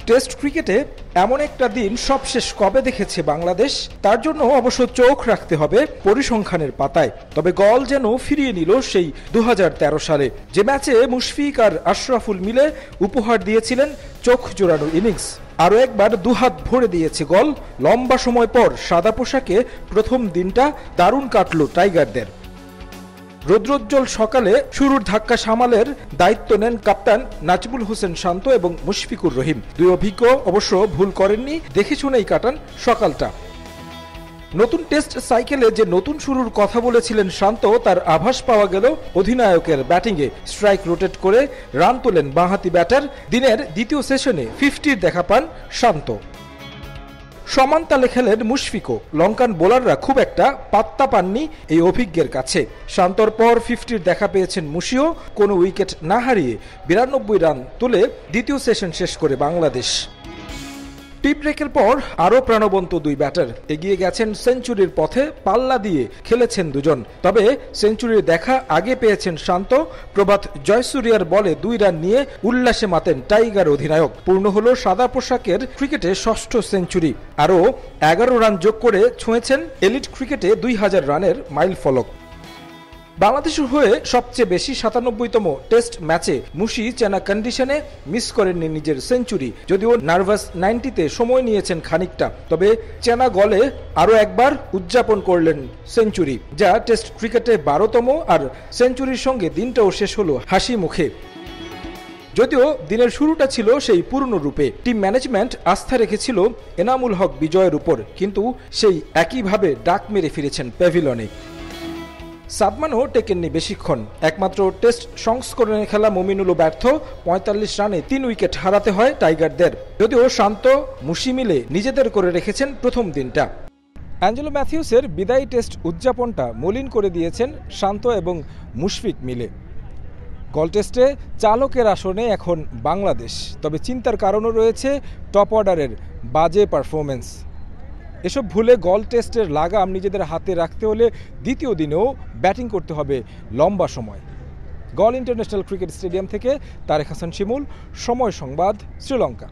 Test ক্রিকেটে এমন একটা দিন সবশেষ কবে দেখেছে বাংলাদেশ, তার জন্য অবশ্য চোখ রাখতে হবে পরিসংখ্যানের পাতায়। তবে গল যেন ফিরিয়ে নিল সেই 2013 সালে, যে ম্যাচে মুশফিক আর আশরাফুল মিলে উপহার দিয়েছিলেন চোখ জোড়ানো ইনিংস। আরও একবার দুহাত ভরে দিয়েছে গল। লম্বা সময় পর সাদা পোশাকে প্রথম দিনটা দারুণ কাটল টাইগারদের। রৌদ্রোজ্জ্বল সকালে শুরুর ধাক্কা সামালের দায়িত্ব নেন কাপ্তান নাজমুল হোসেন শান্ত এবং মুশফিকুর রহিম। দুই অভিজ্ঞ অবশ্য ভুল করেননি, দেখে শুনেই কাটান সকালটা। নতুন টেস্ট সাইকেলে যে নতুন শুরুর কথা বলেছিলেন শান্ত, তার আভাস পাওয়া গেল অধিনায়কের ব্যাটিংয়ে। স্ট্রাইক রোটেট করে রান তোলেন বাঁহাতি ব্যাটার। দিনের দ্বিতীয় সেশনে 50-র দেখা পান শান্ত। সমান তালে খেলেন মুশফিকও। লঙ্কান বোলাররা খুব একটা পাত্তা পাননি এই অভিজ্ঞের কাছে। শান্তর পর 50-র দেখা পেয়েছেন মুশিও। কোনো উইকেট না হারিয়ে 92 রান তুলে দ্বিতীয় সেশন শেষ করে বাংলাদেশ। টি ব্রেকের পর আরও প্রাণবন্ত দুই ব্যাটার এগিয়ে গেছেন সেঞ্চুরির পথে। পাল্লা দিয়ে খেলেছেন দুজন, তবে সেঞ্চুরির দেখা আগে পেয়েছেন শান্ত। প্রভাত জয়সূরিয়ার বলে 2 রান নিয়ে উল্লাসে মাতেন টাইগার অধিনায়ক। পূর্ণ হলো সাদা পোশাকের ক্রিকেটে ষষ্ঠ সেঞ্চুরি। আরও 11 রান যোগ করে ছুঁয়েছেন এলিট ক্রিকেটে 2000 রানের মাইল ফলক। বাংলাদেশের হয়ে সবচেয়ে বেশি 97তম টেস্ট ম্যাচে মুশি চেনা কন্ডিশনে মিস করেননি নিজের সেঞ্চুরি। যদিও নার্ভাস 90তে সময় নিয়েছেন খানিকটা, তবে চেনা গলে আরও একবার উদযাপন করলেন সেঞ্চুরি, যা টেস্ট ক্রিকেটে 12তম। আর সেঞ্চুরির সঙ্গে দিনটাও শেষ হলো হাসি মুখে। যদিও দিনের শুরুটা ছিল সেই পুরনো রূপে। টিম ম্যানেজমেন্ট আস্থা রেখেছিল এনামুল হক বিজয়ের উপর, কিন্তু সেই একইভাবে ডাক মেরে ফিরেছেন প্যাভিলনে। সাদমানও টেকেননি বেশিক্ষণ। একমাত্র টেস্ট সংস্করণে খেলা মুমিনুলও ব্যর্থ। 45 রানে 3 উইকেট হারাতে হয় টাইগারদের। যদিও শান্ত মুশি মিলে নিজেদের করে রেখেছেন প্রথম দিনটা। অ্যাঞ্জেলো ম্যাথিউসের বিদায়ী টেস্ট উদযাপনটা মলিন করে দিয়েছেন শান্ত এবং মুশফিক মিলে। গল টেস্টে চালকের আসনে এখন বাংলাদেশ, তবে চিন্তার কারণও রয়েছে টপ অর্ডারের বাজে পারফরমেন্স। এসব ভুলে গল টেস্টের লাগাম নিজেদের হাতে রাখতে হলে দ্বিতীয় দিনেও ব্যাটিং করতে হবে লম্বা সময়। গল ইন্টারন্যাশনাল ক্রিকেট স্টেডিয়াম থেকে তারেক হাসান শিমুল, সময় সংবাদ, শ্রীলঙ্কা।